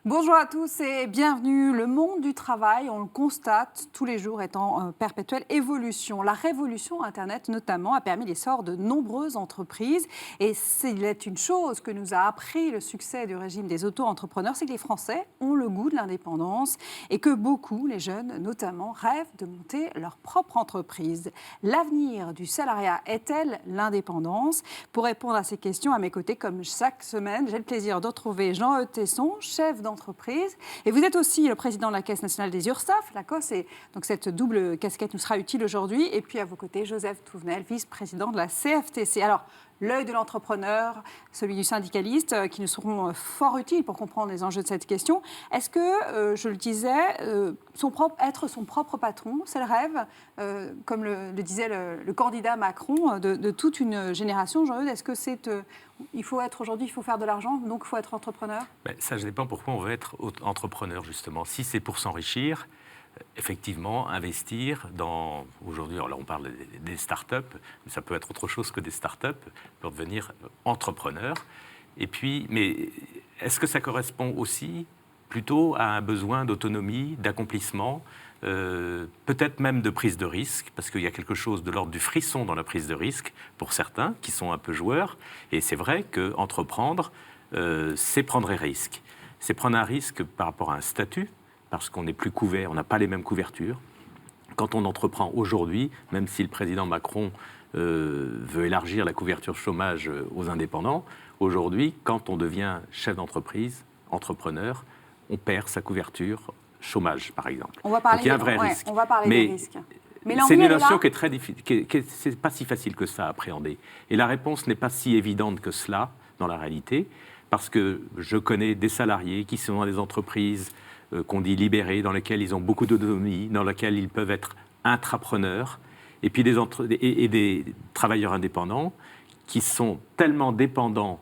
Bonjour à tous et bienvenue. Le monde du travail, on le constate tous les jours, est en perpétuelle évolution. La révolution Internet, notamment, a permis l'essor de nombreuses entreprises. Et s'il est une chose que nous a appris le succès du régime des auto-entrepreneurs, c'est que les Français ont le goût de l'indépendance et que beaucoup, les jeunes notamment, rêvent de monter leur propre entreprise. L'avenir du salariat est-elle l'indépendance? Pour répondre à ces questions, à mes côtés, comme chaque semaine, j'ai le plaisir de retrouver Jean-Eudes Tesson, chef d'entreprise. Et vous êtes aussi le président de la Caisse nationale des URSSAF, la COS, et donc cette double casquette nous sera utile aujourd'hui. Et puis à vos côtés, Joseph Touvenel, vice-président de la CFTC. Alors, l'œil de l'entrepreneur, celui du syndicaliste, qui nous seront fort utiles pour comprendre les enjeux de cette question. Est-ce que, je le disais, être son propre patron, c'est le rêve, comme le disait le candidat Macron, de toute une génération, Jean-Eudes? Est-ce que c'est... il faut être aujourd'hui, il faut faire de l'argent, donc il faut être entrepreneur? Ça dépend pourquoi on veut être entrepreneur, justement. Si c'est pour s'enrichir, effectivement, investir dans... Aujourd'hui, alors là, on parle des start-up, mais ça peut être autre chose que des start-up pour devenir entrepreneur. Et puis, mais est-ce que ça correspond aussi plutôt à un besoin d'autonomie, d'accomplissement, peut-être même de prise de risque, parce qu'il y a quelque chose de l'ordre du frisson dans la prise de risque pour certains qui sont un peu joueurs. Et c'est vrai qu'entreprendre, c'est prendre un risque. C'est prendre un risque par rapport à un statut, parce qu'on n'est plus couvert, on n'a pas les mêmes couvertures. Quand on entreprend aujourd'hui, même si le président Macron veut élargir la couverture chômage aux indépendants, aujourd'hui, quand on devient chef d'entreprise, entrepreneur, on perd sa couverture chômage, par exemple. On va parler, donc, il y a un vrai risque. On va parler des risques. Mais c'est une notion qui est très difficile, c'est pas si facile que ça à appréhender. Et la réponse n'est pas si évidente que cela dans la réalité, parce que je connais des salariés qui sont dans des entreprises qu'on dit libérées, dans lesquelles ils ont beaucoup d'autonomie, dans lesquelles ils peuvent être intrapreneurs, et puis des travailleurs indépendants qui sont tellement dépendants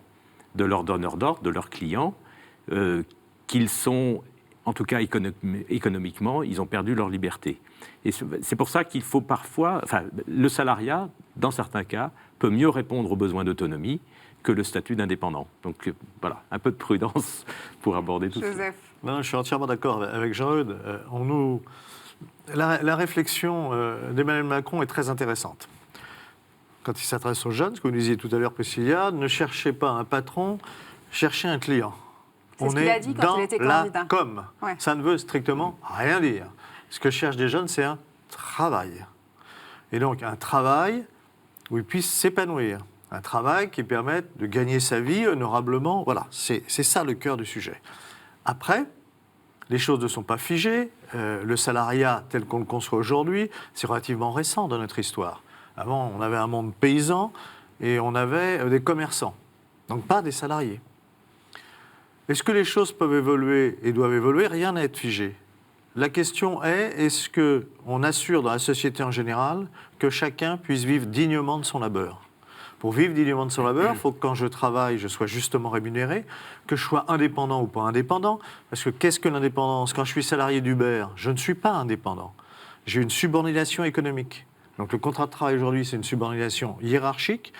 de leur donneur d'ordre, de leurs clients, qu'ils sont, en tout cas économiquement, ils ont perdu leur liberté. Et c'est pour ça qu'il faut parfois... le salariat, dans certains cas, peut mieux répondre aux besoins d'autonomie que le statut d'indépendant. Donc voilà, un peu de prudence pour aborder tout ça. Non, je suis entièrement d'accord avec Jean-Eudes. La réflexion d'Emmanuel Macron est très intéressante. Quand il s'adresse aux jeunes, ce que vous disiez tout à l'heure, Priscilla, ne cherchez pas un patron, cherchez un client. C'est ce qu'il a dit quand il était candidat. La com. Ouais. Ça ne veut strictement rien dire. Ce que cherchent des jeunes, c'est un travail. Et donc un travail où ils puissent s'épanouir. Un travail qui permette de gagner sa vie honorablement. Voilà, c'est ça le cœur du sujet. Après, les choses ne sont pas figées. Le salariat tel qu'on le conçoit aujourd'hui, c'est relativement récent dans notre histoire. Avant, on avait un monde paysan et on avait des commerçants, donc pas des salariés. Est-ce que les choses peuvent évoluer et doivent évoluer? Rien n'est figé. La question est-ce qu'on assure dans la société en général que chacun puisse vivre dignement de son labeur? Pour vivre dignement de son labeur, il faut que quand je travaille, je sois justement rémunéré, que je sois indépendant ou pas indépendant. Parce que qu'est-ce que l'indépendance? Quand je suis salarié d'Uber, je ne suis pas indépendant. J'ai une subordination économique. Donc le contrat de travail aujourd'hui, c'est une subordination hiérarchique.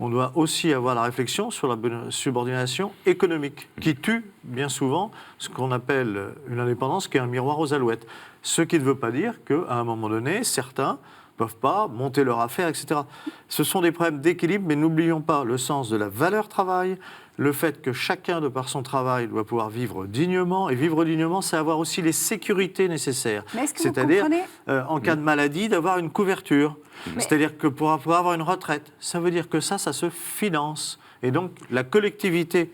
On doit aussi avoir la réflexion sur la subordination économique, qui tue bien souvent ce qu'on appelle une indépendance, qui est un miroir aux alouettes. Ce qui ne veut pas dire qu'à un moment donné, certains ne peuvent pas monter leur affaire, etc. Ce sont des problèmes d'équilibre, mais n'oublions pas le sens de la valeur travail, le fait que chacun, de par son travail, doit pouvoir vivre dignement. Et vivre dignement, c'est avoir aussi les sécurités nécessaires. C'est-à-dire, en cas de maladie, d'avoir une couverture. C'est-à-dire que pour avoir une retraite, ça veut dire que ça se finance. Et donc, la collectivité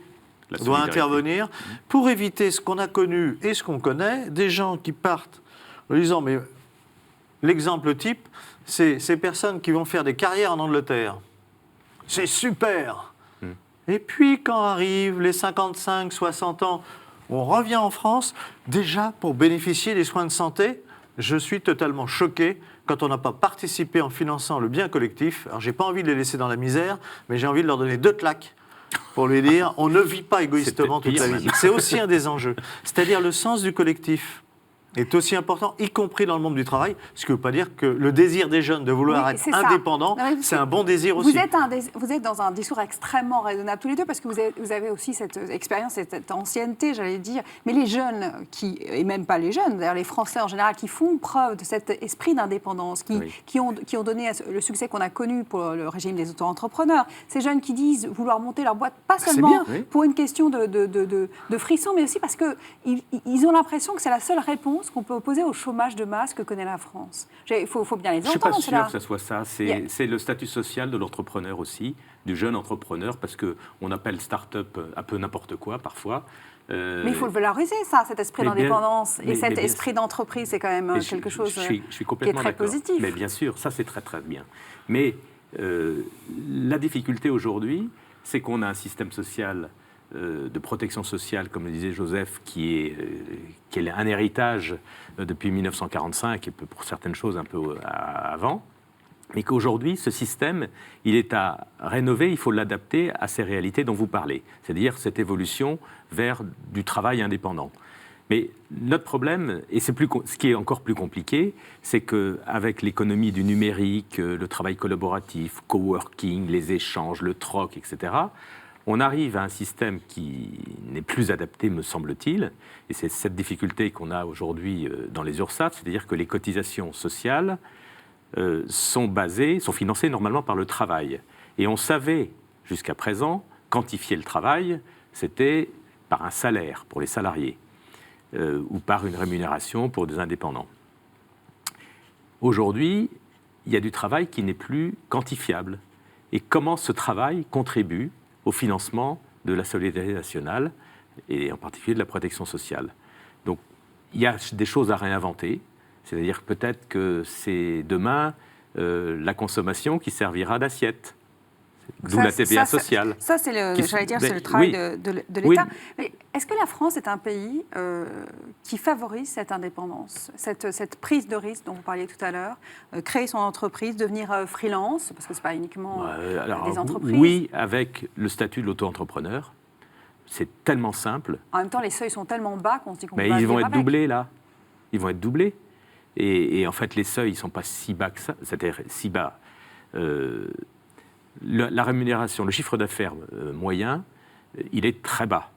doit intervenir pour éviter ce qu'on a connu et ce qu'on connaît, des gens qui partent en disant, mais l'exemple type, c'est ces personnes qui vont faire des carrières en Angleterre. C'est super! Et puis, quand arrivent les 55, 60 ans, on revient en France, déjà pour bénéficier des soins de santé. Je suis totalement choqué quand on n'a pas participé en finançant le bien collectif. Alors, je n'ai pas envie de les laisser dans la misère, mais j'ai envie de leur donner 2 claques pour lui dire on ne vit pas égoïstement toute la vie. C'est aussi un des enjeux. C'est-à-dire le sens du collectif. est aussi important, y compris dans le monde du travail, ce qui ne veut pas dire que le désir des jeunes de vouloir être indépendant, c'est un bon désir aussi. Vous êtes dans un discours extrêmement raisonnable tous les deux, parce que vous avez aussi cette expérience, cette ancienneté, j'allais dire. Mais les jeunes, et même pas les jeunes, d'ailleurs les Français en général, qui font preuve de cet esprit d'indépendance, qui ont donné le succès qu'on a connu pour le régime des auto-entrepreneurs, ces jeunes qui disent vouloir monter leur boîte, pas seulement pour une question de frisson, mais aussi parce qu'ils ont l'impression que c'est la seule réponse qu'on peut opposer au chômage de masse que connaît la France. Il faut bien les entendre. Je ne suis pas sûr que ce soit ça. C'est le statut social de l'entrepreneur aussi, du jeune entrepreneur, parce qu'on appelle start-up un peu n'importe quoi parfois. Mais il faut le valoriser, ça, cet esprit d'indépendance et cet esprit d'entreprise, c'est quand même quelque chose qui est très positif. Mais bien sûr, ça c'est très très bien. Mais la difficulté aujourd'hui, c'est qu'on a un système social de protection sociale, comme le disait Joseph, qui est un héritage depuis 1945 et pour certaines choses un peu avant, mais qu'aujourd'hui, ce système, il est à rénover, il faut l'adapter à ces réalités dont vous parlez, c'est-à-dire cette évolution vers du travail indépendant. Mais notre problème, et ce qui est encore plus compliqué, c'est qu'avec l'économie du numérique, le travail collaboratif, coworking, les échanges, le troc, etc., on arrive à un système qui n'est plus adapté, me semble-t-il, et c'est cette difficulté qu'on a aujourd'hui dans les URSSAF, c'est-à-dire que les cotisations sociales sont financées normalement par le travail. Et on savait, jusqu'à présent, quantifier le travail, c'était par un salaire pour les salariés, ou par une rémunération pour des indépendants. Aujourd'hui, il y a du travail qui n'est plus quantifiable. Et comment ce travail contribue au financement de la solidarité nationale et en particulier de la protection sociale. Donc, il y a des choses à réinventer, c'est-à-dire peut-être que c'est demain la consommation qui servira d'assiette, d'où la TVA sociale. Ça, c'est le travail de l'État. Mais est-ce que la France est un pays qui favorise cette indépendance, cette prise de risque dont vous parliez tout à l'heure, créer son entreprise, devenir freelance, parce que ce n'est pas uniquement des entreprises? Oui, avec le statut de l'auto-entrepreneur. C'est tellement simple. En même temps, les seuils sont tellement bas qu'on se dit qu'on va ils vont être doublés, là. Ils vont être doublés. Et en fait, les seuils, ils ne sont pas si bas que ça. C'est-à-dire si bas. La rémunération, le chiffre d'affaires moyen, il est très bas.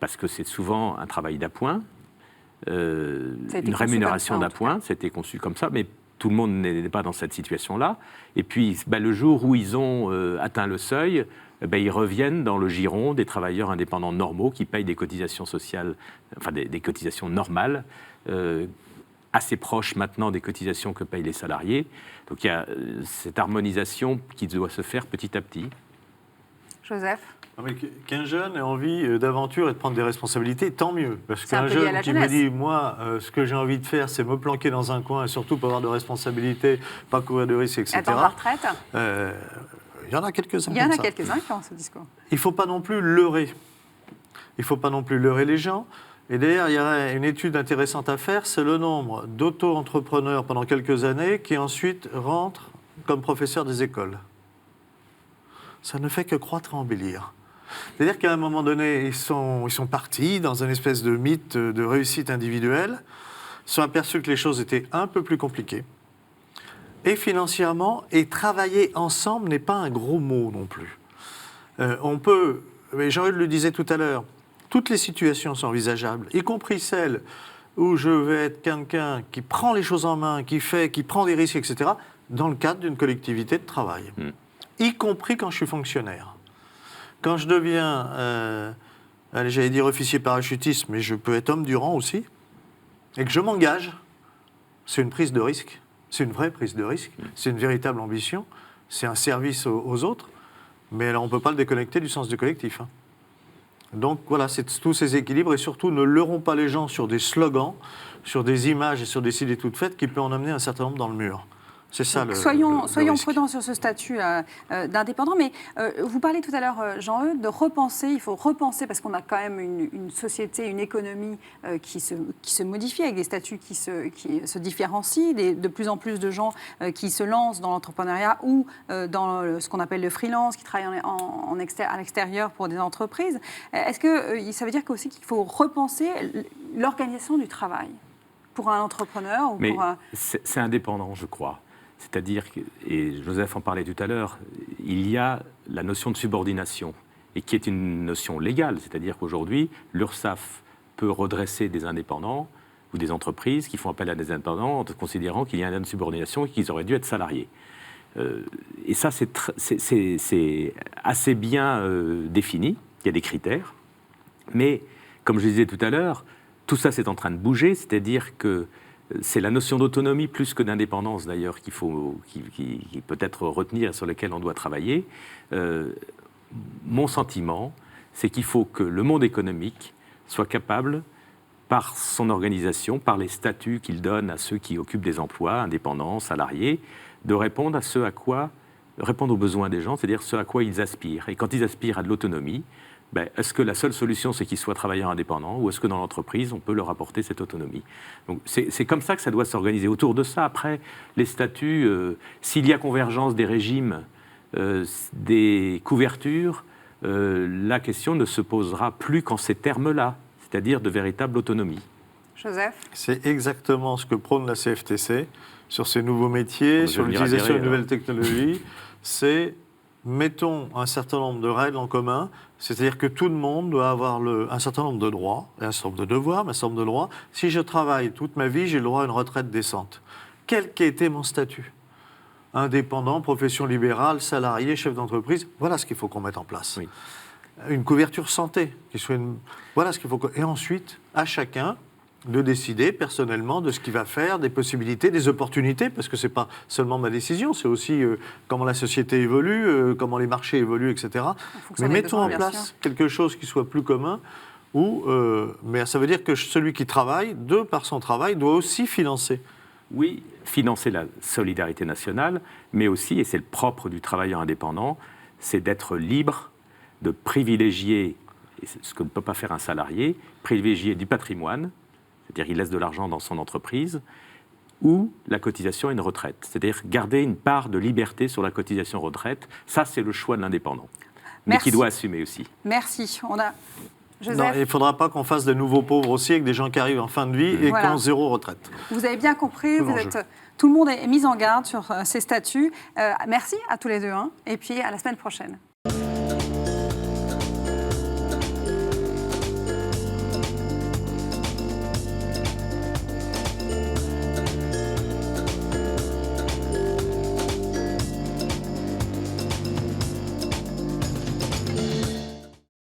Parce que c'est souvent un travail d'appoint, une rémunération d'appoint, c'était conçu comme ça, mais tout le monde n'est pas dans cette situation-là. Et puis, le jour où ils ont atteint le seuil, ils reviennent dans le giron des travailleurs indépendants normaux qui payent des cotisations sociales, enfin des cotisations normales, assez proches maintenant des cotisations que payent les salariés. Donc il y a cette harmonisation qui doit se faire petit à petit. Joseph ? Qu'un jeune ait envie d'aventure et de prendre des responsabilités, tant mieux. Parce qu'un jeune qui me dit, moi, ce que j'ai envie de faire, c'est me planquer dans un coin et surtout pas avoir de responsabilités, pas courir de risques, etc. Attends la retraite. Il y en a quelques-uns. Il y en a quelques-uns qui ont ce discours. Il ne faut pas non plus leurrer. Il ne faut pas non plus leurrer les gens. Et d'ailleurs, il y a une étude intéressante à faire, c'est le nombre d'auto-entrepreneurs pendant quelques années qui ensuite rentrent comme professeurs des écoles. Ça ne fait que croître et embellir. C'est-à-dire qu'à un moment donné, ils sont partis dans une espèce de mythe de réussite individuelle, se sont aperçus que les choses étaient un peu plus compliquées. Et financièrement, et travailler ensemble n'est pas un gros mot non plus. On peut, Jean-Eudes le disait tout à l'heure, toutes les situations sont envisageables, y compris celles où je vais être quelqu'un qui prend les choses en main, qui prend des risques, etc., dans le cadre d'une collectivité de travail. Y compris quand je suis fonctionnaire. Quand je deviens, j'allais dire officier parachutiste, mais je peux être homme du rang aussi, et que je m'engage, c'est une prise de risque. C'est une vraie prise de risque, c'est une véritable ambition, c'est un service aux autres, mais là, on ne peut pas le déconnecter du sens du collectif. Donc voilà, c'est tous ces équilibres, et surtout ne leurrons pas les gens sur des slogans, sur des images et sur des idées toutes faites qui peuvent en amener un certain nombre dans le mur. C'est ça soyons prudents sur ce statut d'indépendant, mais vous parlez tout à l'heure, Jean-Eudes, de repenser, il faut repenser, parce qu'on a quand même une société, une économie qui se modifie, avec des statuts qui se différencient, de plus en plus de gens qui se lancent dans l'entrepreneuriat ou dans ce qu'on appelle le freelance, qui travaillent à l'extérieur pour des entreprises. Est-ce que ça veut dire aussi qu'il faut repenser l'organisation du travail ? pour un entrepreneur ou Mais pour un... c'est indépendant, je crois. C'est-à-dire, et Joseph en parlait tout à l'heure, il y a la notion de subordination, et qui est une notion légale. C'est-à-dire qu'aujourd'hui, l'URSSAF peut redresser des indépendants ou des entreprises qui font appel à des indépendants en considérant qu'il y a un lien de subordination et qu'ils auraient dû être salariés. Et ça, c'est assez bien défini. Il y a des critères. Mais, comme je disais tout à l'heure, tout ça, c'est en train de bouger. C'est-à-dire que c'est la notion d'autonomie plus que d'indépendance, d'ailleurs, qu'il faut qui peut-être retenir et sur lequel on doit travailler. Mon sentiment, c'est qu'il faut que le monde économique soit capable, par son organisation, par les statuts qu'il donne à ceux qui occupent des emplois, indépendants, salariés, de répondre répondre aux besoins des gens, c'est-à-dire ce à quoi ils aspirent. Et quand ils aspirent à de l'autonomie, est-ce que la seule solution, c'est qu'ils soient travailleurs indépendants, ou est-ce que dans l'entreprise, on peut leur apporter cette autonomie? Donc c'est comme ça que ça doit s'organiser. Autour de ça, après, les statuts, s'il y a convergence des régimes, des couvertures, la question ne se posera plus qu'en ces termes-là, c'est-à-dire de véritable autonomie. Joseph? C'est exactement ce que prône la CFTC sur ces nouveaux métiers, sur l'utilisation de nouvelles technologies. C'est mettons un certain nombre de règles en commun, c'est-à-dire que tout le monde doit avoir un certain nombre de droits, et un certain nombre de devoirs, mais un certain nombre de droits. Si je travaille toute ma vie, j'ai le droit à une retraite décente. Quel qu'ait été mon statut? Indépendant, profession libérale, salarié, chef d'entreprise, voilà ce qu'il faut qu'on mette en place. Oui. Une couverture santé, voilà ce qu'il faut. Et ensuite, à chacun de décider personnellement de ce qu'il va faire, des possibilités, des opportunités, parce que ce n'est pas seulement ma décision, c'est aussi comment la société évolue, comment les marchés évoluent, etc. Mais mettons en place quelque chose qui soit plus commun, mais ça veut dire que celui qui travaille, de par son travail, doit aussi financer. Oui, financer la solidarité nationale, mais aussi, et c'est le propre du travailleur indépendant, c'est d'être libre de privilégier, et c'est ce que ne peut pas faire un salarié, privilégier du patrimoine, c'est-à-dire qu'il laisse de l'argent dans son entreprise, ou la cotisation et une retraite. C'est-à-dire garder une part de liberté sur la cotisation retraite. Ça, c'est le choix de l'indépendant, mais qui doit assumer aussi. Merci. Joseph? Non, il ne faudra pas qu'on fasse des nouveaux pauvres aussi, avec des gens qui arrivent en fin de vie et qui ont zéro retraite. Vous avez bien compris, tout le monde est mis en garde sur ces statuts. Merci à tous les deux, et puis à la semaine prochaine.